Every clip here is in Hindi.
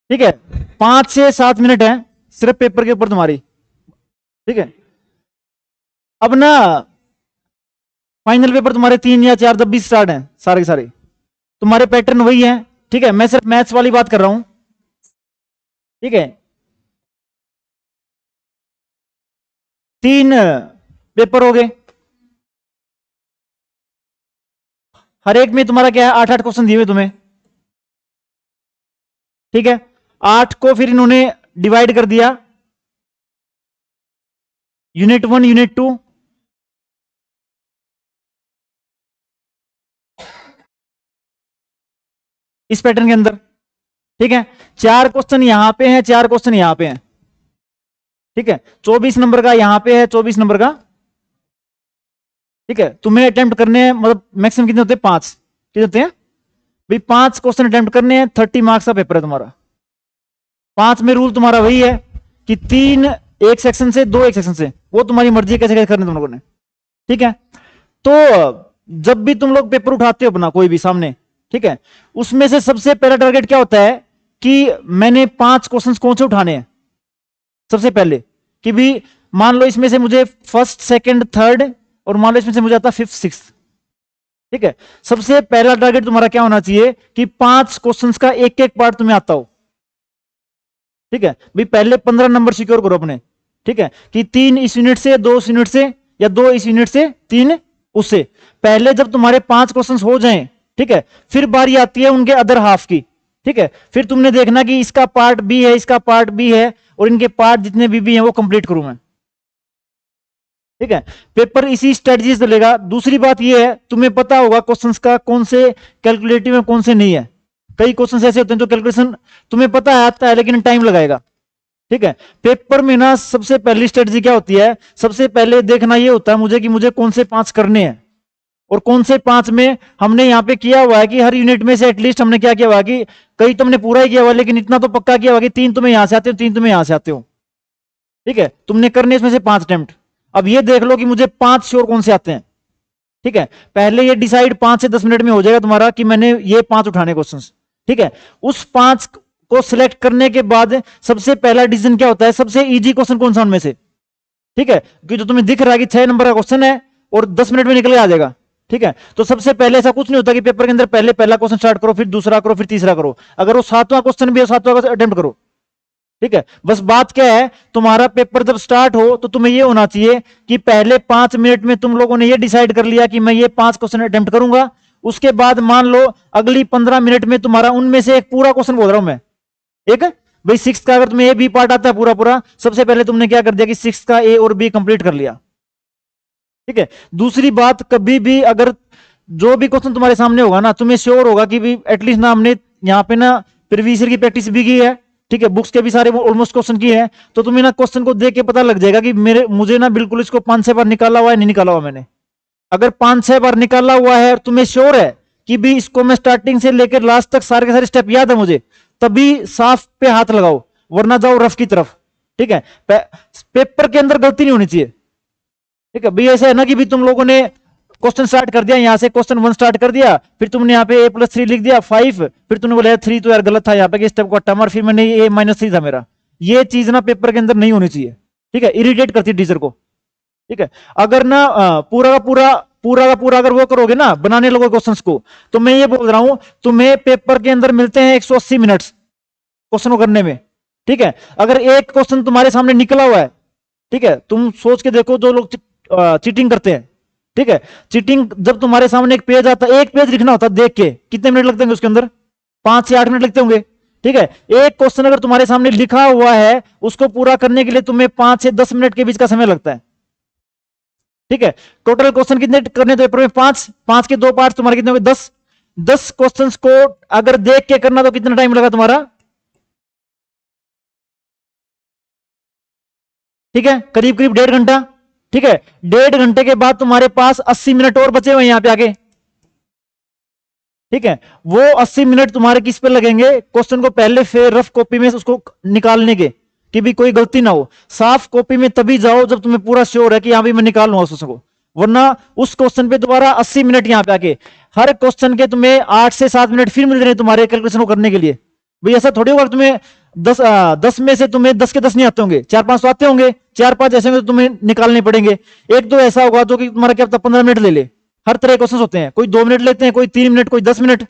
ठीक है, 5 से 7 मिनट है सिर्फ पेपर के ऊपर तुम्हारी। ठीक है, अब ना फाइनल पेपर तुम्हारे 3 या 4 जब भी स्टार्ट है सारे के सारे, तुम्हारे पैटर्न वही है। ठीक है, मैं सिर्फ मैथ्स वाली बात कर रहा हूं। ठीक है, 3 पेपर हो गए, हर एक में तुम्हारा क्या है, 8-8 क्वेश्चन दिए हुए तुम्हें। ठीक है, 8 को फिर इन्होंने डिवाइड कर दिया, यूनिट 1 यूनिट 2, इस पैटर्न के अंदर। ठीक है, 4 क्वेश्चन यहां पे हैं, 4 क्वेश्चन यहां पे हैं। ठीक है, 24 नंबर का यहां पे है, 24 नंबर का। ठीक है, तुम्हें अटेम्प्ट करने हैं, मतलब मैक्सिमम कितने होते हैं, 5। कितने होते हैं भाई, 5 क्वेश्चन अटेम्प्ट करने हैं, 30 मार्क्स का पेपर है तुम्हारा। 5 में रूल तुम्हारा वही है कि 3 एक सेक्शन से, 2 एक सेक्शन से, वो तुम्हारी मर्जी है कैसे कैसे करने तुम लोगों ने। ठीक है, तो जब भी तुम लोग पेपर उठाते हो अपना कोई भी सामने, ठीक है, उसमें से सबसे पहला टारगेट क्या होता है कि मैंने 5 क्वेश्चन कौन से उठाने हैं सबसे पहले, कि भी मान लो इसमें से मुझे फर्स्ट सेकंड थर्ड, और मान लो इसमें से मुझे आता फिफ्थ सिक्स्थ। ठीक है, सबसे पहला टारगेट तुम्हारा क्या होना चाहिए कि 5 क्वेश्चंस का एक एक पार्ट तुम्हें आता हो। ठीक है भाई, पहले 15 नंबर सिक्योर करो अपने। ठीक है, कि 3 इस यूनिट से, 2 इस यूनिट से, या 2 इस यूनिट से, 3 उससे। पहले जब तुम्हारे 5 क्वेश्चंस हो जाएं, ठीक है, फिर बारी आती है उनके अदर हाफ की। ठीक है, फिर तुमने देखना कि इसका पार्ट बी है, इसका पार्ट बी है, और इनके पार्ट जितने भी हैं वो कंप्लीट करूं मैं। ठीक है, पेपर इसी स्ट्रेटजी से चलेगा। दूसरी बात ये है, तुम्हें पता होगा क्वेश्चंस का कौन से कैलकुलेटिव है कौन से नहीं है। कई क्वेश्चंस ऐसे होते हैं जो कैलकुलेशन तुम्हें पता है आता है लेकिन टाइम लगाएगा। ठीक है, पेपर में ना सबसे पहली स्ट्रेटजी क्या होती है, सबसे पहले देखना ये होता है मुझे कि मुझे कौन से 5 करने हैं, और कौन से 5 में हमने यहां पे किया हुआ है कि हर यूनिट में से एटलीस्ट हमने क्या किया हुआ है कि कई तुमने पूरा ही किया हुआ, लेकिन इतना तो पक्का किया हुआ कि 3 तुम्हें यहां से आते हो, 3 तुम्हें यहां से आते हो। ठीक है, तुमने करने इसमें से 5 अटेम्प्ट। अब ये देख लो कि मुझे 5 श्योर कौन से आते हैं। ठीक है, पहले ये डिसाइड 5 से 10 मिनट में हो जाएगा तुम्हारा कि मैंने ये 5 उठाने क्वेश्चंस। ठीक है, उस 5 को सिलेक्ट करने के बाद सबसे पहला डिसीजन क्या होता है, सबसे इजी क्वेश्चन कौन सा उनमें से। ठीक है, कि जो तुम्हें दिख रहा है कि 6 नंबर का क्वेश्चन है और 10 मिनट में निकल के आ जाएगा। ठीक है, तो सबसे पहले ऐसा कुछ नहीं होता कि पेपर के अंदर पहले पहला क्वेश्चन स्टार्ट करो, फिर दूसरा करो, फिर तीसरा करो। अगर वो 7वां क्वेश्चन भी है, 7वां का अटेम्प्ट करो। ठीक है, बस बात क्या है, तुम्हारा पेपर जब स्टार्ट हो तो तुम्हें ये होना चाहिए कि पहले 5 मिनट में तुम लोगों ने ये डिसाइड कर लिया कि मैं ये 5 क्वेश्चन अटेम्प्ट करूंगा। उसके बाद मान लो अगली 15 मिनट में तुम्हारा उनमें से एक पूरा क्वेश्चन बोल रहा हूं मैं, एक भाई 6 का अगर तुम्हें ए बी पार्ट आता है पूरा पूरा, सबसे पहले तुमने क्या कर दिया कि 6 का ए और बी कंप्लीट कर लिया। ठीक है, दूसरी बात, कभी भी अगर जो भी क्वेश्चन तुम्हारे सामने होगा ना, तुम्हें श्योर होगा कि भी एटलीस्ट ना हमने यहाँ पे ना प्रीवियस ईयर की प्रैक्टिस भी की है। ठीक है, बुक्स के भी सारे ऑलमोस्ट क्वेश्चन की है, तो तुम्हें ना क्वेश्चन को देख के पता लग जाएगा कि मुझे ना बिल्कुल इसको 5-6 बार निकाला हुआ है, नहीं निकाला हुआ मैंने। अगर 5-6 बार निकाला हुआ है और तुम्हें श्योर है कि भी इसको मैं स्टार्टिंग से लेकर लास्ट तक सारे के सारे स्टेप याद है मुझे, तभी साफ पे हाथ लगाओ, वरना जाओ रफ की तरफ। ठीक है, पेपर के अंदर गलती नहीं होनी चाहिए। ठीक है, भाई ऐसा है ना कि भी तुम लोगों ने क्वेश्चन स्टार्ट कर दिया, यहां से क्वेश्चन 1 स्टार्ट कर दिया, फिर तुमने यहाँ पे a+3 लिख दिया 5, फिर तुमने बोला 3 तो यार गलत था यहाँ पे, स्टेप को हटा मार, फिर मैंने a-3 था मेरा। ये चीज ना पेपर के अंदर नहीं होनी चाहिए। ठीक है, इरिटेट करती है टीचर को। ठीक है, अगर ना पूरा अगर वो करोगे ना, बनाने लगोगे क्वेश्चंस को, तो मैं ये बोल रहा हूं तुम्हें पेपर के अंदर मिलते हैं 180 मिनट क्वेश्चन को करने में। ठीक है, अगर एक क्वेश्चन तुम्हारे सामने निकला हुआ है, ठीक है, तुम सोच के देखो जो लोग चीटिंग करते हैं। ठीक है, चीटिंग जब तुम्हारे सामने एक पेज आता है, एक पेज लिखना होता है देख के, कितने मिनट लगते हैं उसके अंदर, 5 से 8 मिनट लगते होंगे। ठीक है, एक क्वेश्चन अगर तुम्हारे सामने लिखा हुआ है, उसको पूरा करने के लिए तुम्हें 5 से 10 मिनट के बीच का समय लगता है। ठीक है, टोटल क्वेश्चन कितने करने थे पेपर में, 5 के 2 पार्ट, तुम्हारे कितने हो गए 10। 10 क्वेश्चंस को अगर देख के करना तो कितना टाइम लगा तुम्हारा, ठीक है, करीब करीब 1.5 घंटा। ठीक है, 1.5 घंटे के बाद तुम्हारे पास 80 मिनट और बचे हुए यहां पे आगे। ठीक है, वो 80 मिनट तुम्हारे किस पे लगेंगे, क्वेश्चन को पहले फिर रफ कॉपी में उसको निकालने के, कि भी कोई गलती ना हो। साफ कॉपी में तभी जाओ जब तुम्हें पूरा श्योर है कि हाँ भी मैं निकाल लूंगा क्वेश्चन को, वरना उस क्वेश्चन पे दोबारा 80 मिनट यहां पे आके, हर क्वेश्चन के तुम्हें 8 से 7 मिनट फिर मिल रहे हैं तुम्हारे कैलकुलेशन को करने के लिए। भाई ऐसा थोड़ी होगा तुम्हें 10 में से तुम्हें 10 के 10 नहीं आते होंगे, 4-5 तो आते होंगे, 4-5 ऐसे में तो तुम्हें निकालने पड़ेंगे। एक तो ऐसा होगा जो कि तुम्हारा क्या पता 15 मिनट ले ले। हर तरह के क्वेश्चन होते हैं, कोई 2 मिनट लेते हैं, कोई 3 मिनट, कोई 10 मिनट।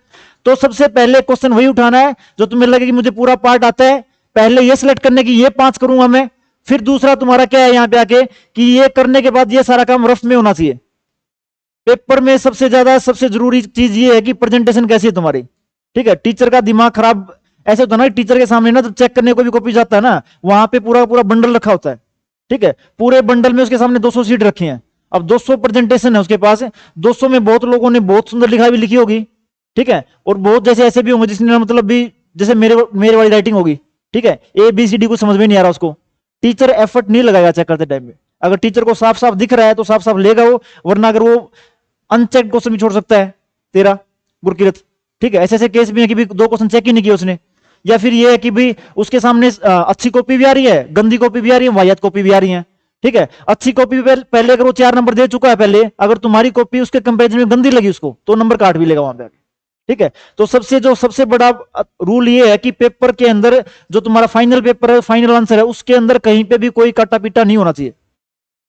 तो सबसे पहले क्वेश्चन वही उठाना है जो तुम्हें लगे कि मुझे पूरा पार्ट आता है, पहले ये सिलेक्ट करने की ये 5 करूंगा मैं। फिर दूसरा तुम्हारा क्या है यहाँ पे आके कि ये करने के बाद ये सारा काम रफ में होना चाहिए। पेपर में सबसे जरूरी चीज ये है कि प्रेजेंटेशन कैसी है तुम्हारी। ठीक है, टीचर का दिमाग खराब ऐसे होता है ना, टीचर के सामने ना तो चेक करने को भी कॉपी जाता है ना, वहां पे पूरा पूरा बंडल रखा होता है। ठीक है, पूरे बंडल में उसके सामने 200 सीट रखी हैं। अब 200 प्रेजेंटेशन है उसके पास, 200 में बहुत लोगों ने बहुत सुंदर लिखा भी लिखी होगी। ठीक है, और बहुत जैसे ऐसे भी होंगे जिसने मतलब भी जैसे मेरे वाली राइटिंग होगी। ठीक है, ABCD को समझ में नहीं आ रहा उसको, टीचर एफर्ट नहीं लगाएगा चेक करते टाइम में। अगर टीचर को साफ साफ दिख रहा है तो साफ साफ लेगा वो, वरना अगर वो अनचेक क्वेश्चन भी छोड़ सकता है तेरा गुरकीरत। ठीक है, ऐसे ऐसे केस भी है कि भी 2 क्वेश्चन चेक ही नहीं किया उसने। या फिर ये है कि भी उसके सामने अच्छी कॉपी भी आ रही है, गंदी कॉपी भी आ रही है, वाहियात कॉपी भी आ रही है। ठीक है, अच्छी कॉपी पहले अगर वो 4 नंबर दे चुका है पहले, अगर तुम्हारी कॉपी उसके कंपेरिजन में गंदी लगी उसको तो नंबर काट भी लेगा वहां पे। ठीक है, तो सबसे बड़ा रूल ये है कि पेपर के अंदर जो तुम्हारा फाइनल पेपर है, फाइनल आंसर है, उसके अंदर कहीं पे भी कोई काटा पीटा नहीं होना चाहिए।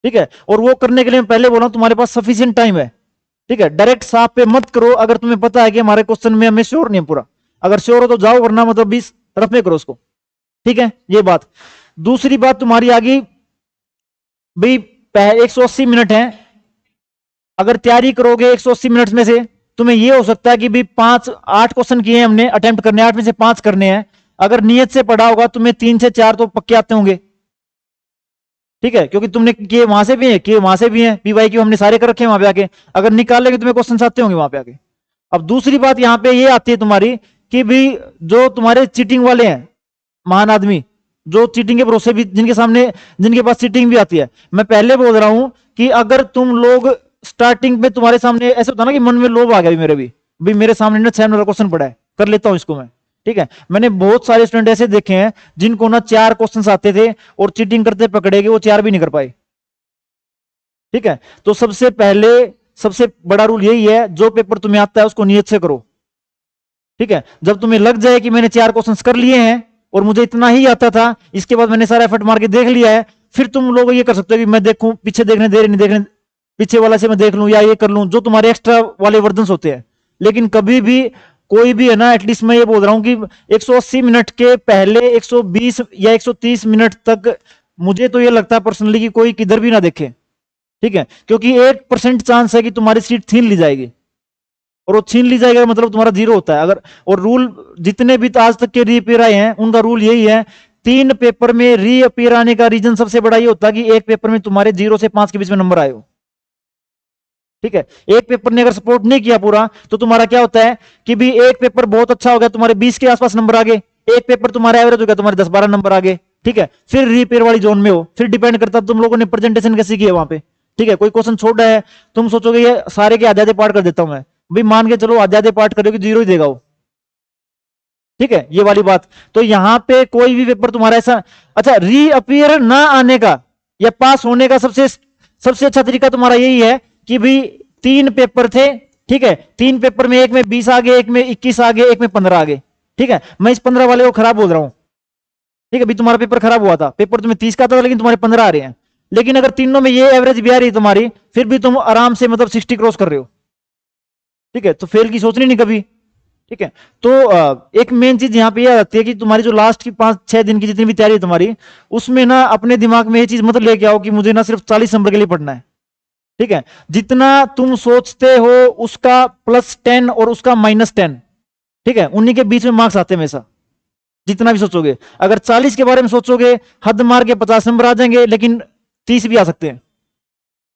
ठीक है, और वो करने के लिए मैं पहले बोला हूं तुम्हारे पास सफिशिएंट टाइम है। ठीक है, डायरेक्ट साफ पे मत करो अगर तुम्हें पता है कि हमारे क्वेश्चन में हमें श्योर नहीं है पूरा। अगर श्योर हो तो जाओ, वरना मतलब 20 रफ में करो उसको। ठीक है, ये बात। दूसरी बात तुम्हारी आ गई भाई 180 मिनट है, अगर तैयारी करोगे 180 मिनट में से तुम्हें ये हो सकता है कि भी 8 क्वेश्चन किए हमने अटेम्प्ट करने, 8 में से 5 करने हैं। अगर नियत से पढ़ा होगा तुम्हें 3 से 4 तो पक्के आते होंगे। ठीक है, क्योंकि तुमने किए वहां से भी है, किए वहां से भी है, PYQ हमने सारे कर रखे हैं वहां पे आके। अगर निकालेंगे तुम्हें क्वेश्चन आते होंगे वहां पे आके। अब दूसरी बात यहां पे ये आती है तुम्हारी कि भी जो तुम्हारे चीटिंग वाले हैं, महान आदमी जो चीटिंग के भरोसे भी जिनके पास चीटिंग भी आती है, मैं पहले बोल रहा हूं कि अगर तुम लोग स्टार्टिंग में तुम्हारे सामने ऐसा होता ना कि मन में लोभ आ गया भी मेरे सामने ना 6 नंबर क्वेश्चन पड़ा है, कर लेता हूं इसको मैं। ठीक है, मैंने बहुत सारे स्टूडेंट ऐसे देखे हैं जिनको ना 4 क्वेश्चंस आते थे और चीटिंग करते पकड़े गए, वो 4 भी नहीं कर पाए। ठीक है, तो सबसे बड़ा रूल यही है, जो पेपर तुम्हें आता है उसको नियत से करो। ठीक है, जब तुम्हें लग जाए कि मैंने 4 क्वेश्चंस कर लिए हैं और मुझे इतना ही आता था, इसके बाद मैंने सारा एफर्ट मार के देख लिया है, फिर तुम लोग ये कर सकते हो कि मैं देखूं पीछे देखने दे नहीं देखने, पीछे वाला से मैं देख लूं या ये कर लूं, जो तुम्हारे एक्स्ट्रा वाले वर्जन होते हैं। लेकिन कभी भी कोई भी है ना, एटलीस्ट मैं ये बोल रहा हूं कि 180 मिनट के पहले 120 या 130 मिनट तक मुझे तो ये लगता है पर्सनली कि कोई किधर भी ना देखे। ठीक है, क्योंकि 1% चांस है कि तुम्हारी सीट छीन ली जाएगी, और वो छीन ली जाएगा मतलब तुम्हारा 0 होता है। अगर और रूल जितने भी आज तक के रीअपीयर आए हैं उनका रूल यही है, 3 पेपर में रीअपीयर आने का रीजन सबसे बड़ा ये होता है कि एक पेपर में तुम्हारे 0 से 5 के बीच में नंबर आए हो। ठीक है, एक पेपर ने अगर सपोर्ट नहीं किया पूरा तो तुम्हारा क्या होता है कि भी एक पेपर बहुत अच्छा हो गया, तुम्हारे 20 के आसपास नंबर आ गए, एक पेपर तुम्हारा एवरेज हो गया, तुम्हारे 10-12 नंबर आ गए। ठीक है, फिर रीपेयर वाली जोन में हो, फिर डिपेंड करता तुम लोगों ने प्रेजेंटेशन कैसी की है वहां पे। ठीक है, कोई क्वेश्चन छोड़ रहा है, तुम सोचोगे ये सारे के आधे पार्ट कर देता हूं मैं, भाई मान के चलो आधे पार्ट करोगे 0 ही देगा वो। ठीक है, ये वाली बात। तो यहां पे कोई भी पेपर तुम्हारा ऐसा अच्छा रीअपीयर ना आने का या पास होने का सबसे अच्छा तरीका तुम्हारा यही है कि भी 3 पेपर थे। ठीक है, 3 पेपर में एक में 20 आ गए, एक में 21 आ गए, एक में 15 आ गए। ठीक है, मैं इस 15 वाले को खराब बोल रहा हूं। ठीक है, भी तुम्हारा पेपर खराब हुआ था, पेपर तुम्हें 30 का था लेकिन तुम्हारे 15 आ रहे हैं। लेकिन अगर तीनों में ये एवरेज भी आ रही है तुम्हारी, फिर भी तुम आराम से मतलब 60 क्रॉस कर रहे हो। ठीक है, तो फेल की सोचनी नहीं कभी। ठीक है, तो एक मेन चीज यहां पे यह आती है कि तुम्हारी जो लास्ट की 5-6 दिन की जितनी भी तैयारी है तुम्हारी, उसमें ना अपने दिमाग में ये चीज मत लेके आओ कि मुझे ना सिर्फ 40 नंबर के लिए पढ़ना है। ठीक है, जितना तुम सोचते हो उसका +10 और उसका -10, ठीक है, उन्हीं के बीच में मार्क्स आते हैं हमेशा। जितना भी सोचोगे, अगर 40 के बारे में सोचोगे हद मार के 50 नंबर आ जाएंगे, लेकिन 30 भी आ सकते हैं।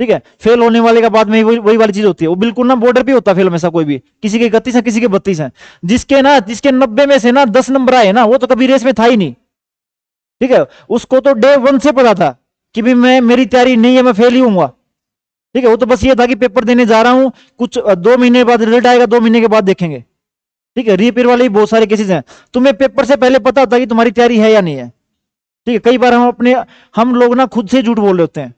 ठीक है, फेल होने वाले का बाद में वही वाली चीज होती है, वो बिल्कुल ना बॉर्डर पे होता है फेल हमेशा। कोई भी, किसी के 31 है, किसी के 32 है, जिसके 90 में से ना 10 नंबर आए ना, वो तो कभी रेस में था ही नहीं। ठीक है, उसको तो डे 1 से पता था कि भी मेरी तैयारी नहीं है, मैं फेल ही हूंगा। ठीक है, वो तो बस ये था कि पेपर देने जा रहा हूं, कुछ 2 महीने बाद रिजल्ट आएगा, 2 महीने के बाद देखेंगे। ठीक है, रीपेयर वाले भी बहुत सारे केसेस हैं, तुम्हें पेपर से पहले पता होता है कि तुम्हारी तैयारी है या नहीं है। ठीक है, कई बार हम लोग ना खुद से झूठ बोल रहे होते हैं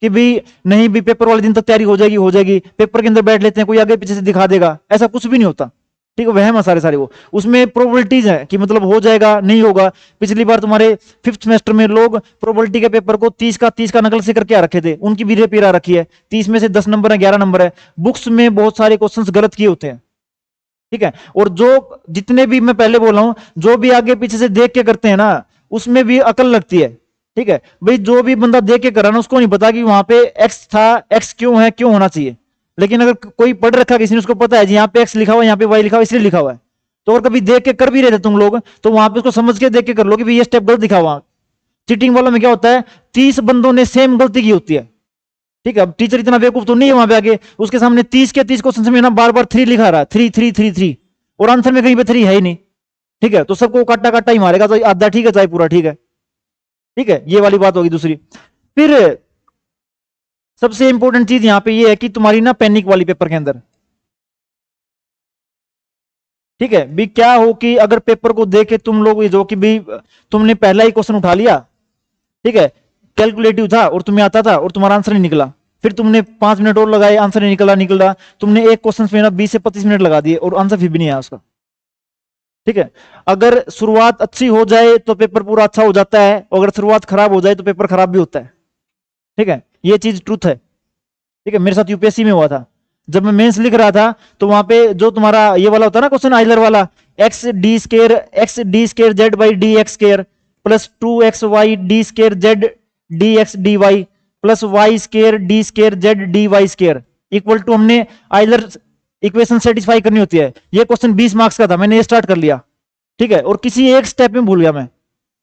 कि भी नहीं भी पेपर वाले दिन तक तैयारी हो जाएगी, पेपर के अंदर बैठ लेते हैं, कोई आगे पीछे से दिखा देगा, ऐसा कुछ भी नहीं होता। ठीक है, वह सारे सारे वो उसमें प्रोबेबिलिटीज है कि मतलब हो जाएगा नहीं होगा। पिछली बार तुम्हारे 5th सेमेस्टर में लोग प्रोबेबिलिटी के पेपर को 30 का नकल से करके आ रखे थे, उनकी भी रिपेयर आ रखी है, 30 में से 10 नंबर है, 11 नंबर है। बुक्स में बहुत सारे क्वेश्चंस गलत किए होते हैं, ठीक है। और जो जितने भी मैं पहले बोला हूं, जो भी आगे पीछे से देख के करते हैं ना, उसमें भी अकल लगती है, ठीक है भाई। जो भी बंदा देख के करा ना, उसको नहीं पता कि वहां पे एक्स था, एक्स क्यों है, क्यों होना चाहिए। लेकिन अगर कोई पढ़ रखा किसी ने, उसको पता है जी यहाँ पे एक्स लिखा हुआ है, यहाँ पे वाई लिखा हुआ है, इसलिए लिखा हुआ है, तो अगर कभी देख के कर भी रहे थे तुम लोग, तो वहां पे उसको समझ के देख के कर लो कि भाई ये स्टेप गलत दिखा हुआ। चीटिंग वालों में क्या होता है, 30 बंदों ने सेम गलती की होती है, ठीक है। अब टीचर इतना बेवकूफ तो नहीं है वहां पे आगे, उसके सामने 30 के 30 क्वेश्चन में ना बार बार 3 लिखा रहा है, 3 3 3 3, और आंसर में कहीं पे 3 है ही नहीं, ठीक है। तो सबको काटा काटा ही मारेगा, तो आधा ठीक है चाहे पूरा ठीक है, ठीक है। ये वाली बात होगी। दूसरी फिर सबसे इंपॉर्टेंट चीज यहां पे ये है कि तुम्हारी ना पैनिक वाली पेपर के अंदर, ठीक है भी, क्या हो कि अगर पेपर को देख के तुम लोग जो कि भी तुमने पहला ही क्वेश्चन उठा लिया, ठीक है, कैलकुलेटिव था और तुम्हें आता था और तुम्हारा आंसर नहीं निकला, फिर तुमने 5 मिनट और लगाए, आंसर नहीं निकला, तुमने एक क्वेश्चन में ना 20 से 25 मिनट लगा दिए और आंसर फिर भी नहीं आया उसका, ठीक है। अगर शुरुआत अच्छी हो जाए तो पेपर पूरा अच्छा हो जाता है, और अगर शुरुआत खराब हो जाए तो पेपर खराब भी होता है, ठीक है। ये चीज ट्रूथ है, ठीक है। मेरे साथ यूपीएससी में हुआ था, जब मैं मेंस लिख रहा था, तो वहां पे जो तुम्हारा ये वाला होता है ना क्वेश्चन, आइलर वाला, x d square z by d x square plus 2xy d square z d x d y plus y square d square z d y square equal to, हमने आइलर इक्वेशन सेटिस्फाई करनी होती है। ये क्वेश्चन 20 मार्क्स का था, मैंने ये स्टार्ट कर लिया, ठीक है। और किसी एक स्टेप में भूल गया मैं,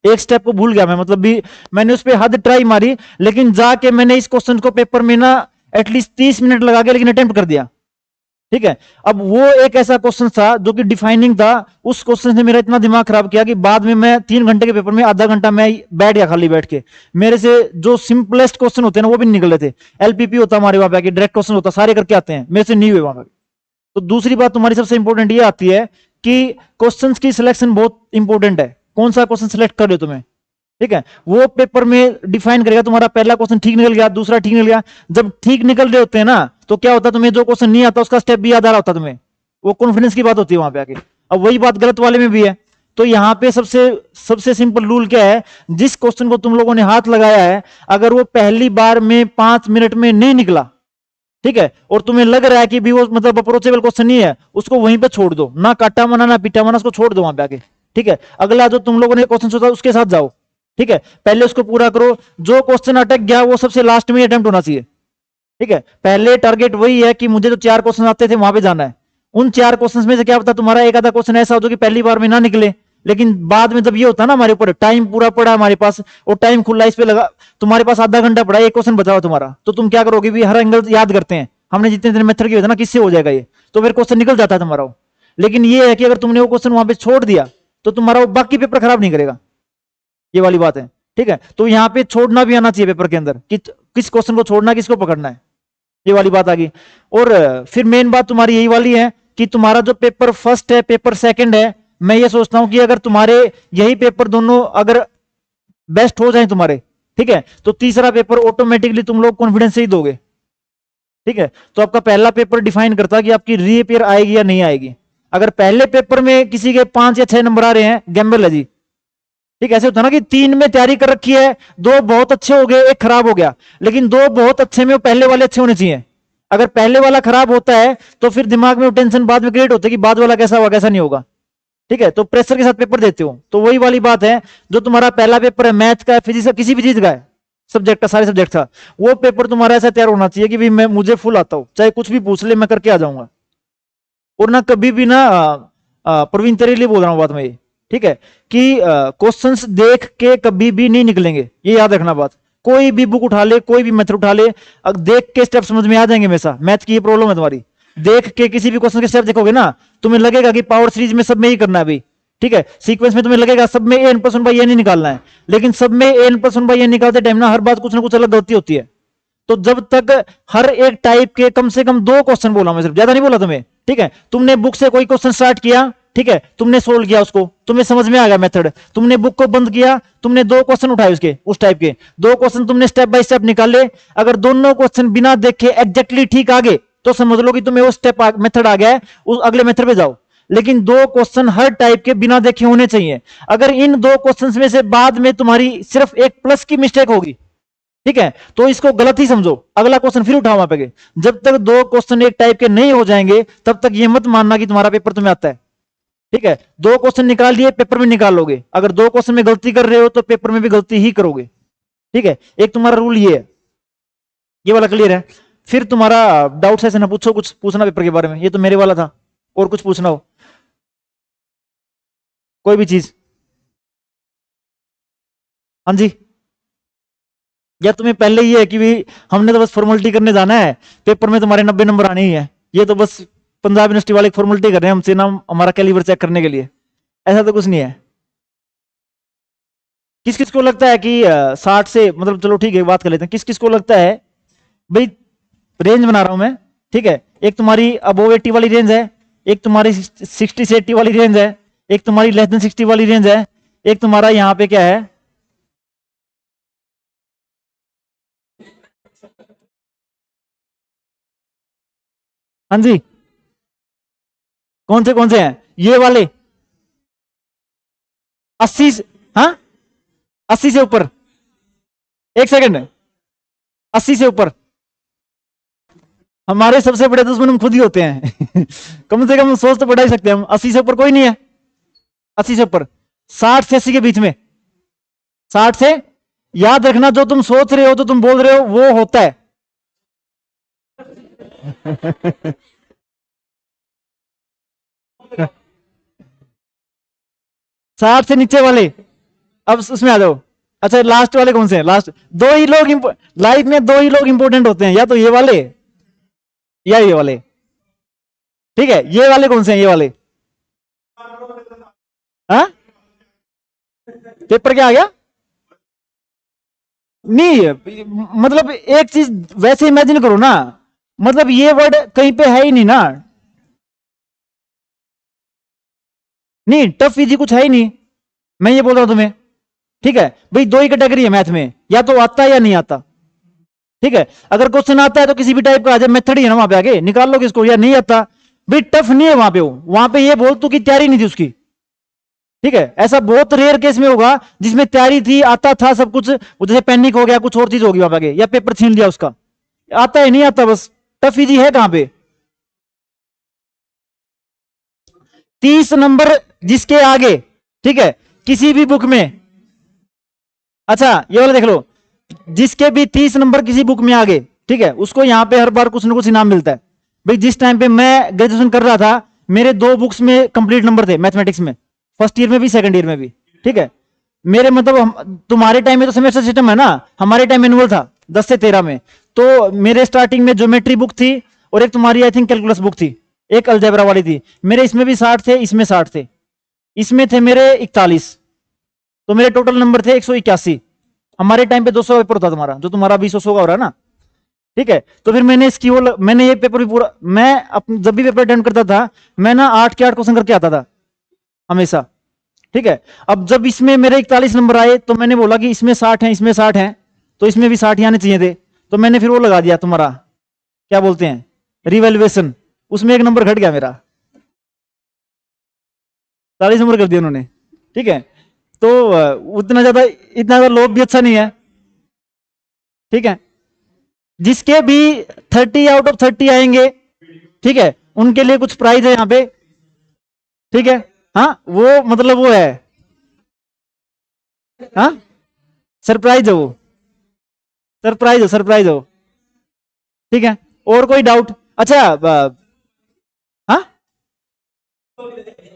एक स्टेप को भूल गया मैं, मतलब भी मैंने उस पर हद ट्राई मारी, लेकिन जाके मैंने इस क्वेश्चन को पेपर में ना एटलीस्ट 30 मिनट लगा के लेकिन अटेम्प्ट कर दिया, ठीक है। अब वो एक ऐसा क्वेश्चन था जो कि डिफाइनिंग था, उस क्वेश्चन ने मेरा इतना दिमाग खराब किया कि बाद में मैं 3 घंटे के पेपर में आधा घंटा मैं बैठ गया खाली बैठ के। मेरे से जो सिंपलेस्ट क्वेश्चन होते हैं ना वो भी नहीं निकल रहे थे, एलपीपी होता हमारे वहां पे, डायरेक्ट क्वेश्चन होता, सारे करके आते हैं, मेरे से नहीं हुए वहां पे। तो दूसरी बात तुम्हारी सबसे इंपॉर्टेंट ये आती है कि क्वेश्चंस की सिलेक्शन बहुत इंपॉर्टेंट है, कौन सा क्वेश्चन सिलेक्ट कर रहे हो तुम्हें, ठीक है। वो पेपर में डिफाइन करेगा। तुम्हारा पहला क्वेश्चन ठीक निकल गया, दूसरा ठीक निकल गया, जब ठीक निकल रहे होते हैं ना, तो क्या होता है, तुम्हें जो क्वेश्चन नहीं आता उसका स्टेप भी याद आ रहा होता है तुम्हें, वो कॉन्फिडेंस की बात होती है वहां पे आके। अब वही बात गलत वाले में भी है। तो यहाँ पे सबसे सिंपल रूल क्या है, जिस क्वेश्चन को तुम लोगों ने हाथ लगाया है, अगर वो पहली बार में 5 मिनट में नहीं निकला, ठीक है, और तुम्हें लग रहा है कि भी वो मतलब अप्रोचेबल क्वेश्चन नहीं है, उसको वहीं पे छोड़ दो, ना काटा मना ना पीटा मना, उसको छोड़ दो वहां पे आके, ठीक है। अगला जो तुम लोगों ने क्वेश्चन सोचा उसके साथ जाओ, ठीक है, पहले उसको पूरा करो। जो क्वेश्चन अटक गया वो सबसे लास्ट में अटेम्प्ट होना चाहिए, ठीक है। पहले टारगेट वही है कि मुझे जो 4 क्वेश्चन आते थे वहां पे जाना है। उन 4 क्वेश्चन में से क्या पता तुम्हारा एक आधा क्वेश्चन ऐसा हो जो कि पहली बार में ना निकले, लेकिन बाद में जब ये होता है ना, हमारे ऊपर टाइम पूरा पड़ा हमारे पास, और टाइम खुला इस पे लगा, तुम्हारे पास आधा घंटा पड़ा, एक क्वेश्चन बचा हुआ तुम्हारा, तो तुम क्या करोगे भी, हर एंगल याद करते हैं, हमने जितने दिन मेथड किए थे ना, किससे हो जाएगा ये, तो फिर क्वेश्चन निकल जाता है तुम्हारा। लेकिन ये है कि अगर तुमने वो क्वेश्चन वहां पे छोड़ दिया तो तुम्हारा वो बाकी पेपर खराब नहीं करेगा, ये वाली बात है, ठीक है। तो यहाँ पे छोड़ना भी आना चाहिए पेपर के अंदर कि किस क्वेश्चन को छोड़ना है, किसको पकड़ना है, ये वाली बात आ गई। और फिर मेन बात तुम्हारी यही वाली है कि तुम्हारा जो पेपर फर्स्ट है, पेपर सेकंड है, मैं ये सोचता हूं कि अगर तुम्हारे यही पेपर दोनों अगर बेस्ट हो जाए तुम्हारे, ठीक है, तो तीसरा पेपर ऑटोमेटिकली तुम लोग कॉन्फिडेंस से ही दोगे, ठीक है। तो आपका पहला पेपर डिफाइन करता है कि आपकी रीअपियर आएगी या नहीं आएगी। अगर पहले पेपर में किसी के 5 या 6 नंबर आ रहे हैं, गैम्बल है जी, ठीक, ऐसे होता ना कि 3 में तैयारी कर रखी है, 2 बहुत अच्छे हो गए, 1 खराब हो गया, लेकिन 2 बहुत अच्छे में पहले वाले अच्छे होने चाहिए। अगर पहले वाला खराब होता है तो फिर दिमाग में टेंशन बाद में क्रिएट होती है कि बाद वाला कैसा होगा, कैसा नहीं होगा, ठीक है। तो प्रेशर के साथ पेपर देते हो, तो वही वाली बात है, जो तुम्हारा पहला पेपर है मैथ का, फिजिक्स का, किसी भी चीज का है, सब्जेक्ट का, सारे सब्जेक्ट का, वो पेपर तुम्हारा ऐसा तैयार होना चाहिए कि भाई मैं मुझे फुल आता हूं, चाहे कुछ भी पूछ ले मैं करके आ जाऊंगा। और ना कभी भी ना प्रवीण तेरे लिए बोल रहा हूं बात मैं ये, ठीक है, कि क्वेश्चंस देख के कभी भी नहीं निकलेंगे, ये याद रखना बात। कोई भी बुक उठा ले, कोई भी मेथड उठा ले, देख के स्टेप समझ में आ जाएंगे हमेशा। मैथ की ये प्रॉब्लम है तुम्हारी, देख के किसी भी क्वेश्चन के स्टेप देखोगे ना, तुम्हें लगेगा कि पावर सीरीज में सब में ही करना है भाई, ठीक है, सीक्वेंस में तुम्हें लगेगा सब में n + 1/n नहीं निकालना है, लेकिन सब में n + 1/n निकालते टाइम ना हर बात कुछ ना कुछ अलग गलती होती है। तो जब तक हर एक टाइप के कम से कम 2 क्वेश्चन बोला, मैं सिर्फ, ज्यादा नहीं बोला तुम्हें, ठीक है। तुमने बुक से कोई क्वेश्चन स्टार्ट किया, ठीक है, तुमने सोल्व किया उसको, तुम्हें समझ में आ गया मेथड, तुमने बुक को बंद किया, तुमने 2 क्वेश्चन उठाए उसके, उस टाइप के 2 क्वेश्चन तुमने स्टेप बाय स्टेप निकाले। अगर दोनों क्वेश्चन बिना देखे एग्जैक्टली ठीक आ गए तो समझ लो कि तुम्हें वो स्टेप मेथड आ गया है, उस अगले मेथड पे जाओ। लेकिन 2 क्वेश्चन हर टाइप के बिना देखे होने चाहिए। अगर इन 2 क्वेश्चंस में से बाद में तुम्हारी सिर्फ एक प्लस की मिस्टेक होगी, ठीक है, तो इसको गलत ही समझो, अगला क्वेश्चन फिर उठाओ वहां पे। जब तक 2 क्वेश्चन एक टाइप के नहीं हो जाएंगे तब तक ये मत मानना कि तुम्हारा पेपर तुम्हें आता है। ठीक है, 2 क्वेश्चन निकाल लिए, पेपर में निकाल लोगे। अगर 2 क्वेश्चन में गलती कर रहे हो तो पेपर में भी गलती ही करोगे। ठीक है, एक तुम्हारा रूल ये है, ये वाला क्लियर है। फिर तुम्हारा डाउट सेशन है, पूछो, कुछ पूछना पेपर के बारे में, ये तो मेरे वाला था, और कुछ पूछना हो कोई भी चीज। हाँ जी, या तुम्हें पहले ही है कि भी हमने तो बस फॉर्मेलिटी करने जाना है, पेपर में तुम्हारे 90 नंबर आने ही है, ये तो बस पंजाब यूनिवर्सिटी वाले फॉर्मेलिटी कर रहे हैं हमसे ना, हमारा कैलिबर चेक करने के लिए। ऐसा तो कुछ नहीं है। किस किस को लगता है कि 60 से, मतलब चलो ठीक है बात कर लेते हैं, किस किस को लगता है भाई, रेंज बना रहा हूं मैं, ठीक है, एक तुम्हारी अबोव 80 वाली रेंज है, एक तुम्हारी 60 से 80 वाली रेंज है, एक तुम्हारी लेस देन 60 वाली रेंज है, एक तुम्हारा यहां पे क्या है, हाँ जी, कौन से हैं ये वाले? 80, हाँ, 80 से ऊपर, एक सेकंड, 80 से ऊपर हमारे सबसे बड़े दुश्मन हम खुद ही होते हैं। कम से कम सोच तो बढ़ा ही सकते हैं हम। 80 से ऊपर कोई नहीं है, 80 से ऊपर, 60 से 80 के बीच में, 60 से, याद रखना जो तुम सोच रहे हो तो तुम बोल रहे हो वो होता है। 60 से नीचे वाले, अब उसमें आ जाओ। अच्छा, लास्ट वाले कौन से हैं? लास्ट दो ही लोग, लाइफ में 2 ही लोग इंपॉर्टेंट होते हैं, या तो ये वाले या ये वाले। ठीक है, ये वाले कौन से हैं? ये वाले, हाँ, पेपर क्या आ गया? नहीं, मतलब एक चीज वैसे इमेजिन करो ना, मतलब ये वर्ड कहीं पे है ही नहीं ना। नहीं, टफ इजी कुछ है ही नहीं, मैं ये बोल रहा हूं तुम्हें। ठीक है भाई, 2 ही कैटेगरी है मैथ में, या तो आता है या नहीं आता। ठीक है, अगर क्वेश्चन आता है तो किसी भी टाइप का आ जाए, मेथड ही है ना वहां पे, आगे निकाल लो किसको, या नहीं आता भाई, टफ नहीं है वहां पे, वहां पे ये बोल तू कि तैयारी नहीं थी उसकी। ठीक है, ऐसा बहुत रेयर केस में होगा जिसमें तैयारी थी, आता था सब कुछ, वो जैसे पैनिक हो गया, कुछ और चीज होगी वहां पे आगे, या पेपर छीन लिया उसका, आता है नहीं आता, बस टफ इजी है कहां पे? 30 नंबर जिसके आगे, ठीक है, किसी भी बुक में, अच्छा ये वाला देख लो, जिसके भी 30 नंबर किसी बुक में आगे, ठीक है, उसको यहां पे हर बार कुछ ना कुछ इनाम मिलता है। भाई जिस टाइम पे मैं ग्रेजुएशन कर रहा था, मेरे 2 बुक्स में कंप्लीट नंबर थे मैथमेटिक्स में, फर्स्ट ईयर में भी सेकंड ईयर में भी। ठीक है, मेरे मतलब तुम्हारे टाइम में तो सेमेस्टर सिस्टम है ना, हमारे टाइम एनुअल था 10 से 13 में। तो मेरे स्टार्टिंग में ज्योमेट्री बुक थी, और एक तुम्हारी आई थिंक कैलकुलस बुक थी, एक अलजेब्रा वाली थी। मेरे इसमें भी 60 थे, इसमें 60 थे, इसमें थे मेरे 41, तो मेरे टोटल नंबर थे 181। हमारे टाइम पे 200 पेपर होता तुम्हारा, जो तुम्हारा 200 का हो रहा है ना। ठीक है, तो फिर मैंने इसकी वो, मैंने ये पेपर भी पूरा, मैं जब भी पेपर अटेंड करता था, मैं ना 8 के 8 क्वेश्चन करके आता था हमेशा। ठीक है, अब जब इसमें मेरे 41 नंबर आए तो मैंने बोला कि इसमें 60 हैं, इसमें 60 हैं, तो इसमें भी 60 ही आने चाहिए थे। तो मैंने फिर वो लगा दिया तुम्हारा, क्या बोलते हैं, रिवैल्यूएशन, उसमें 1 नंबर घट गया मेरा, 40 नंबर कर दिया उन्होंने। ठीक है, तो इतना ज्यादा लोभ भी अच्छा नहीं है। ठीक है, जिसके भी 30 आउट ऑफ 30 आएंगे, ठीक है, उनके लिए कुछ प्राइज है यहाँ पे। ठीक है, हाँ, वो मतलब वो है, हाँ, सरप्राइज है वो, सरप्राइज हो। ठीक है, और कोई डाउट? अच्छा, हाँ,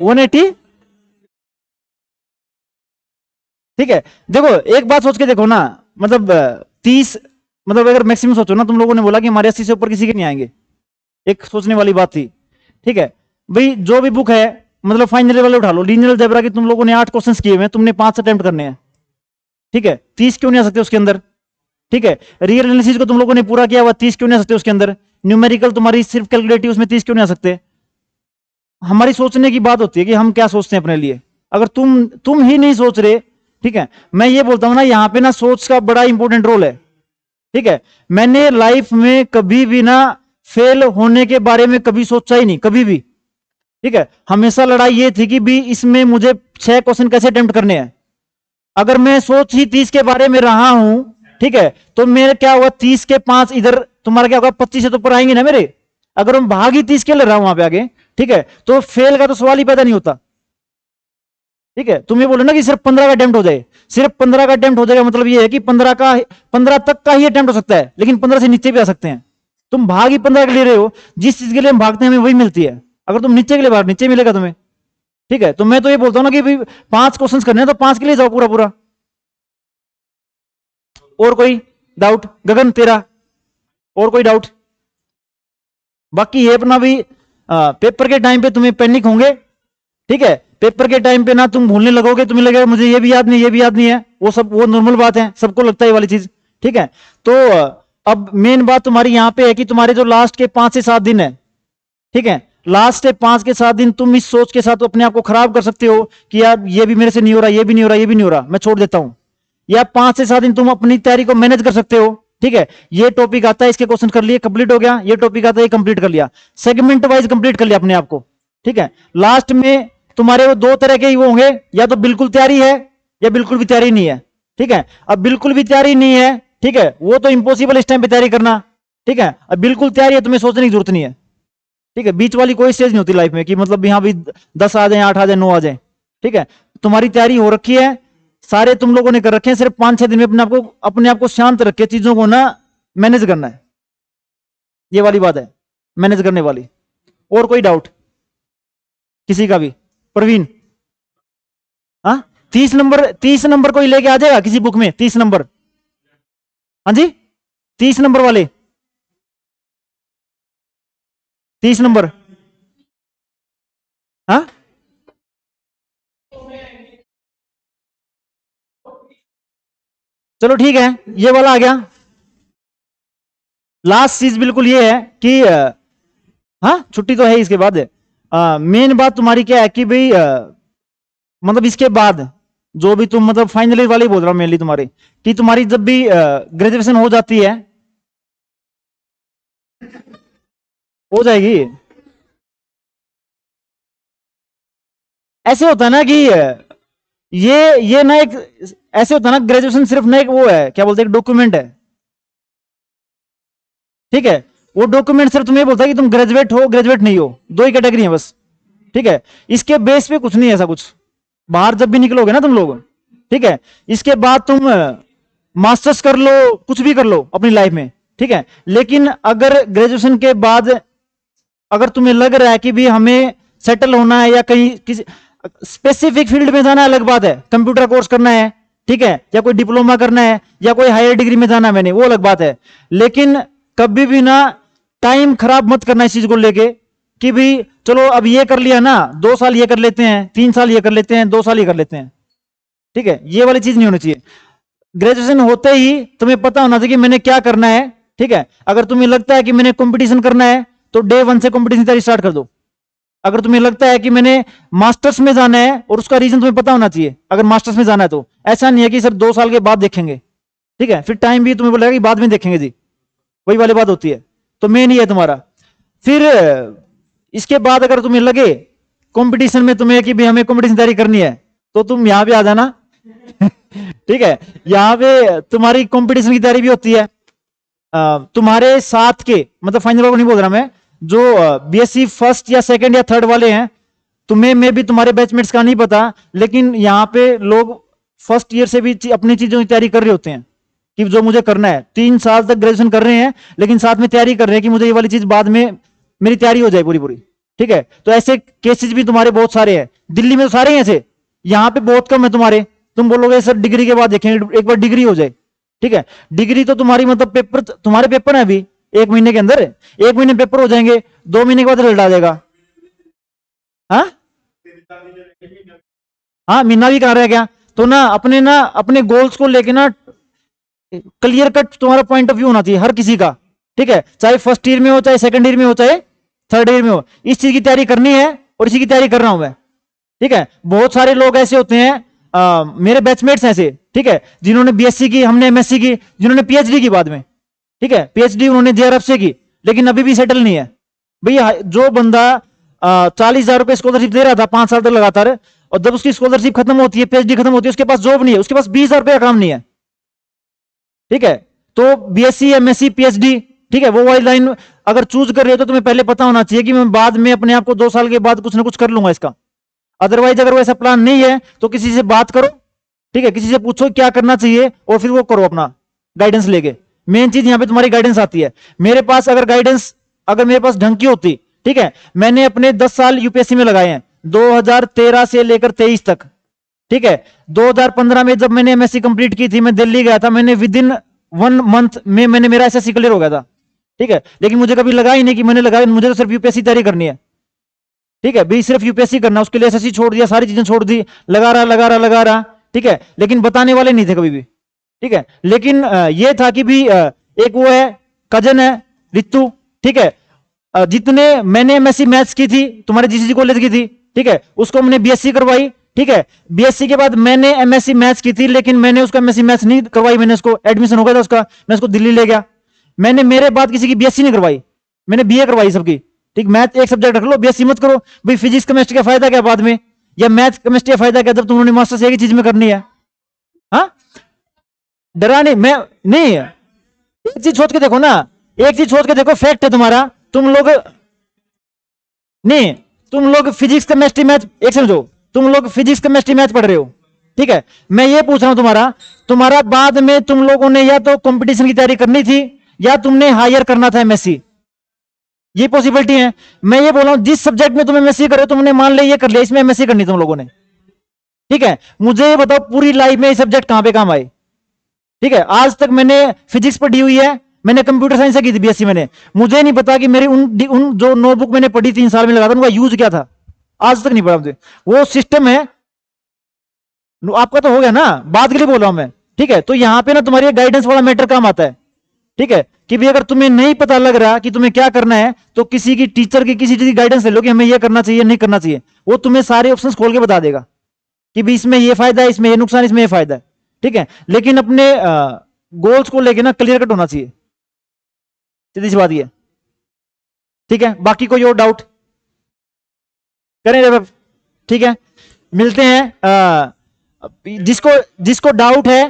180। ठीक है, देखो एक बात सोच के देखो ना, मतलब 30, मतलब अगर मैक्सिमम सोचो ना, तुम लोगों ने बोला कि हमारे 80 से ऊपर किसी के नहीं आएंगे, एक सोचने वाली बात थी। ठीक है भाई, जो भी बुक है, मतलब फाइनल वाले उठा लो, लीनियर अलजेब्रा की तुम लोगों ने 8 क्वेश्चंस किए हुए हैं, तुमने 5 अटेम्प्ट करने हैं। ठीक है, 30 क्यों नहीं आ सकते उसके अंदर? ठीक है, रियल एनालिसिस को तुम लोगों ने पूरा किया हुआ, 30 क्यों नहीं आ सकते उसके अंदर? न्यूमेरिकल तुम्हारी सिर्फ कैलकुलेटिव, उसमें 30 क्यों नहीं आ सकते? हमारी सोचने की बात होती है कि हम क्या सोचते हैं अपने लिए। अगर तुम ही नहीं सोच रहे, ठीक है, मैं ये बोलता हूं ना, यहां पे ना सोच का बड़ा इंपॉर्टेंट रोल है। ठीक है, मैंने लाइफ में कभी भी ना फेल होने के बारे में कभी सोचा ही नहीं, कभी भी। ठीक है, हमेशा लड़ाई ये थी कि भी इसमें मुझे 6 क्वेश्चन कैसे अटेम्प्ट करने हैं। अगर मैं सोच ही 30 के बारे में रहा हूं, ठीक है, तो मेरे क्या हुआ, 30 के 5 इधर, तुम्हारा क्या होगा, 25 से तो ऊपर आएंगे ना मेरे। अगर मैं भाग ही 30 के ले रहा हूं वहां पे आगे, ठीक है, तो फेल का तो सवाल ही पैदा नहीं होता। ठीक है, तुम ये बोलो ना कि सिर्फ 15 का अटेम्प्ट हो जाए, सिर्फ 15 का अटेम्प्ट हो जाएगा, मतलब ये है कि 15 तक का ही अटेम्प्ट हो सकता है, लेकिन 15 से नीचे भी आ सकते हैं। तुम भाग ही 15 के ले रहे हो, जिस चीज के लिए हम भागते हैं हमें वही मिलती है। अगर तुम नीचे के लिए भाग, नीचे मिलेगा तुम्हें। ठीक है, तो मैं तो ये बोलता हूं ना कि भाई 5 क्वेश्चन करने हैं तो 5 के लिए जाओ पूरा पूरा। और कोई डाउट गगन तेरा? और कोई डाउट? बाकी ये अपना भी पेपर के टाइम पे तुम्हें पैनिक होंगे, ठीक है, पेपर के टाइम पे ना तुम भूलने लगोगे, तुम्हें लगेगा मुझे ये भी याद नहीं, ये भी याद नहीं है, वो सब वो नॉर्मल बात है, सबको लगता है ये वाली चीज। ठीक है, तो अब मेन बात तुम्हारी यहां पे है कि तुम्हारे जो लास्ट के 5 से 7 दिन है, ठीक है, लास्ट के 5 के 7 दिन तुम इस सोच के साथ अपने आप को खराब कर सकते हो कि यार ये भी मेरे से नहीं हो रहा, ये भी नहीं हो रहा, ये भी नहीं हो रहा, मैं छोड़ देता हूं। या 5 से 7 दिन तुम अपनी तैयारी को मैनेज कर सकते हो। ठीक है, ये टॉपिक आता है, इसके क्वेश्चन कर लिए, कंप्लीट हो गया, ये टॉपिक आता है, ये कंप्लीट कर लिया, सेगमेंट वाइज कंप्लीट कर लिया अपने आप को। ठीक है, लास्ट में तुम्हारे वो 2 तरह के ही वो होंगे, या तो बिल्कुल तैयारी है या बिल्कुल भी तैयारी नहीं है। ठीक है, अब बिल्कुल भी तैयारी नहीं है, ठीक है, वो तो इंपॉसिबल इस टाइम पे तैयारी करना। ठीक है, अब बिल्कुल तैयारी है, तुम्हें सोचने की जरूरत नहीं है। ठीक है, बीच वाली कोई स्टेज नहीं होती लाइफ में कि मतलब यहाँ भी 10 आ जाए, 8 आ जाए, 9 आ जाए। ठीक है, तुम्हारी तैयारी हो रखी है, सारे तुम लोगों ने कर रखे हैं, सिर्फ 5-6 दिन में अपने आप को शांत रख के चीजों को ना मैनेज करना है। ये वाली बात है, मैनेज करने वाली। और कोई डाउट किसी का भी? प्रवीण? हाँ, 30 नंबर कोई लेके आ जाएगा किसी बुक में? 30 नंबर? हाँ जी, 30 नंबर वाले, 30 नंबर। हाँ, चलो ठीक है, ये वाला आ गया। लास्ट चीज बिल्कुल ये है कि हाँ, छुट्टी तो है इसके बाद। मेन बात तुम्हारी क्या है कि भाई मतलब इसके बाद जो भी तुम मतलब फाइनल ईयर वाली बोल रहा हूं मेनली तुम्हारी, कि तुम्हारी जब भी ग्रेजुएशन हो जाती है, हो जाएगी। ऐसे होता है ना कि ये ना एक, ऐसे होता है ना, ग्रेजुएशन सिर्फ ना एक वो है, क्या बोलते हैं, एक डॉक्यूमेंट है। ठीक है, वो डॉक्यूमेंट सिर्फ तुम्हें बोलता है कि तुम ग्रेजुएट हो, ग्रेजुएट नहीं हो, 2 ही कैटेगरी है बस। ठीक है, इसके बेस पे कुछ नहीं है ऐसा कुछ, बाहर जब भी निकलोगे ना तुम लोग, ठीक है, इसके बाद तुम मास्टर्स कर लो, कुछ भी कर लो अपनी लाइफ में। ठीक है, लेकिन अगर ग्रेजुएशन के बाद अगर तुम्हें लग रहा है कि भी हमें सेटल होना है या कहीं किसी स्पेसिफिक फील्ड में जाना है, अलग बात है, कंप्यूटर कोर्स करना है, ठीक है, या कोई डिप्लोमा करना है, या कोई हायर डिग्री में जाना है मैंने, वो अलग बात है। लेकिन कभी भी ना टाइम खराब मत करना इस चीज को लेके कि भी चलो अब ये कर लिया ना, 2 साल ये कर लेते हैं, 3 साल ये कर लेते हैं, 2 साल ये कर लेते हैं। ठीक है, ये वाली चीज नहीं होनी चाहिए। ग्रेजुएशन होते ही तुम्हें पता होना चाहिए कि मैंने क्या करना है। ठीक है, अगर तुम्हें लगता है कि मैंने कंपटीशन करना है तो डे 1 से कंपटीशन तैयारी स्टार्ट कर दो। अगर तुम्हें लगता है कि मैंने मास्टर्स में जाना है, और उसका रीजन तुम्हें पता होना चाहिए, अगर मास्टर्स में जाना है तो ऐसा नहीं है कि सर 2 साल के बाद देखेंगे। ठीक है, फिर टाइम भी तुम्हें बोलेगा कि बाद में देखेंगे जी, वही वाली बात होती है। तो मेन ही है तुम्हारा। फिर इसके बाद अगर तुम्हें लगे कंपटीशन में तुम्हें कि भी हमें कंपटीशन तैयारी करनी है, तो तुम यहां पे आ जाना। ठीक है, यहां पे तुम्हारी कंपटीशन की तैयारी भी होती है। तुम्हारे साथ के मतलब फाइनल को नहीं बोल रहा मैं, जो बीएससी फर्स्ट या सेकंड या थर्ड वाले हैं, तुम्हें में भी तुम्हारे बैचमेट्स का नहीं पता, लेकिन यहाँ पे लोग फर्स्ट ईयर से भी अपनी चीजों की तैयारी कर रहे होते हैं कि जो मुझे करना है। 3 साल तक ग्रेजुएशन कर रहे हैं, लेकिन साथ में तैयारी कर रहे हैं कि मुझे ये वाली चीज बाद में मेरी तैयारी हो जाए पूरी पूरी। ठीक है, तो ऐसे केसेस भी तुम्हारे बहुत सारे हैं, दिल्ली में तो सारे हैं ऐसे, यहाँ पे बहुत कम है तुम्हारे। तुम बोलोगे सर डिग्री के बाद देखेंगे, एक बार डिग्री हो जाए। ठीक है, डिग्री तो तुम्हारी मतलब पेपर, तुम्हारे पेपर है अभी 1 महीने के अंदर, 1 महीने पेपर हो जाएंगे, 2 महीने के बाद रिजल्ट आ जाएगा। हाँ हाँ, महीना भी कहाँ रह गया। तो ना अपने गोल्स को लेके ना क्लियर कट तुम्हारा पॉइंट ऑफ व्यू होना चाहिए हर किसी का। ठीक है, चाहे फर्स्ट ईयर में हो, चाहे सेकंड ईयर में हो, चाहे थर्ड ईयर में हो, इस चीज की तैयारी करनी है और इसी की तैयारी कर रहा हूं मैं। ठीक है, बहुत सारे लोग ऐसे होते हैं, मेरे बैचमेट्स ऐसे, ठीक है, जिन्होंने बीएससी की, हमने एमएससी की, जिन्होंने पीएचडी की बाद में। ठीक है, पीएचडी उन्होंने जेआरएफ से की, लेकिन अभी भी सेटल नहीं है। भैया जो बंदा 40,000 रुपए स्कॉलरशिप दे रहा था 5 साल तक लगातार, और जब उसकी स्कॉलरशिप खत्म होती है, पीएचडी खत्म होती है, उसके पास जॉब नहीं है, उसके पास 20,000 रुपए का काम नहीं है। ठीक है, तो बीएससी, एमएससी, पीएचडी, ठीक है, वो वाली लाइन अगर चूज कर रहे हो तो तुम्हें पहले पता होना चाहिए कि मैं बाद में अपने आप को 2 साल के बाद कुछ ना कुछ कर लूंगा इसका। अदरवाइज अगर वो ऐसा प्लान नहीं है तो किसी से बात करो, ठीक है, किसी से पूछो क्या करना चाहिए और फिर वो करो अपना गाइडेंस लेके। मेन चीज यहां पे तुम्हारी गाइडेंस आती है। मेरे पास अगर गाइडेंस, अगर मेरे पास ढंग की होती, ठीक है, मैंने अपने 10 साल यूपीएससी में लगाए हैं 2013 से लेकर 23 तक, ठीक है। 2015 में जब मैंने एमएससी कंप्लीट की थी, मैं दिल्ली गया था, मैंने विद इन 1 मंथ में मैंने मेरा एसएससी क्लियर हो गया था, ठीक है। लेकिन मुझे कभी लगा ही नहीं कि मैंने लगाया, मुझे तो सिर्फ यूपीएससी तैयारी करनी है, ठीक है, भी सिर्फ यूपीएससी करना, उसके लिए एसएससी छोड़ दिया, सारी चीजें छोड़ दी, लगा रहा, ठीक है, लेकिन बताने वाले नहीं थे कभी भी, ठीक है। लेकिन ये था कि भी एक वो है कजन है रितु, ठीक है, जितने मैंने एमएससी मैथ्स की थी तुम्हारे जीसीसी कॉलेज की थी, ठीक है, उसको मैंने बीएससी करवाई, ठीक है। बीएससी के बाद मैंने एमएससी मैथ्स की थी, लेकिन मैंने उसका एमएससी मैथ्स नहीं करवाई, मैंने उसको एडमिशन हो गया था उसका, मैं उसको दिल्ली ले गया। मैंने मेरे बाद किसी की बीएससी नहीं करवाई, मैंने बीए करवाई सबकी, ठीक। मैथ एक सब्जेक्ट रख लो, बीएससी मत करो भाई, फिजिक्स केमिस्ट्री का फायदा क्या बाद में, या मैथ केमिस्ट्री का फायदा क्या जब तुमने मास्टर्स एक ही चीज में करनी है। हाँ, डरा नहीं, मैं नहीं, एक चीज सोच के देखो ना, एक चीज सोच के देखो, फैक्ट है तुम्हारा, तुम लोग नहीं, तुम लोग फिजिक्स केमिस्ट्री मैथ, एक समझो, तुम लोग फिजिक्स केमिस्ट्री मैथ पढ़ रहे हो, ठीक है। मैं ये पूछ रहा हूं तुम्हारा बाद में तुम लोगों ने या तो कंपटीशन की तैयारी करनी थी या तुमने हायर करना था एमएससी, ये पॉसिबिलिटी है। मैं ये बोल रहा हूं जिस सब्जेक्ट में तुम एमएससी कर रहे हो, तुमने मान लिया ये कर लिया, इसमें एमएससी करनी तुम लोगों ने, ठीक है। मुझे ये बताओ पूरी लाइफ में ये सब्जेक्ट कहां पे काम आए, ठीक है। आज तक मैंने फिजिक्स पढ़ी हुई है, मैंने कंप्यूटर साइंस से की थी बीएससी मैंने, मुझे नहीं पता कि मेरी उन जो नोटबुक मैंने पढ़ी 3 साल में लगा था उनका यूज क्या था, आज तक नहीं पढ़ा मुझे। वो सिस्टम है, आपका तो हो गया ना, बात के लिए बोल रहा हूं मैं, ठीक है। तो यहां पे ना तुम्हारी गाइडेंस वाला मैटर काम आता है, ठीक है, कि भी अगर तुम्हें नहीं पता लग रहा कि तुम्हें क्या करना है, तो किसी की टीचर की किसी चीज की गाइडेंस ले लो कि हमें ये करना चाहिए नहीं करना चाहिए, वो तुम्हें सारे ऑप्शंस खोल के बता देगा कि भी इसमें ये फायदा है, इसमें ये नुकसान, इसमें ये फायदा है, ठीक है। लेकिन अपने गोल्स को लेके ना क्लियर कट होना चाहिए, सीधी सी बात ये, ठीक है। बाकी कोई और डाउट करें जब, ठीक है, मिलते हैं जिसको जिसको डाउट है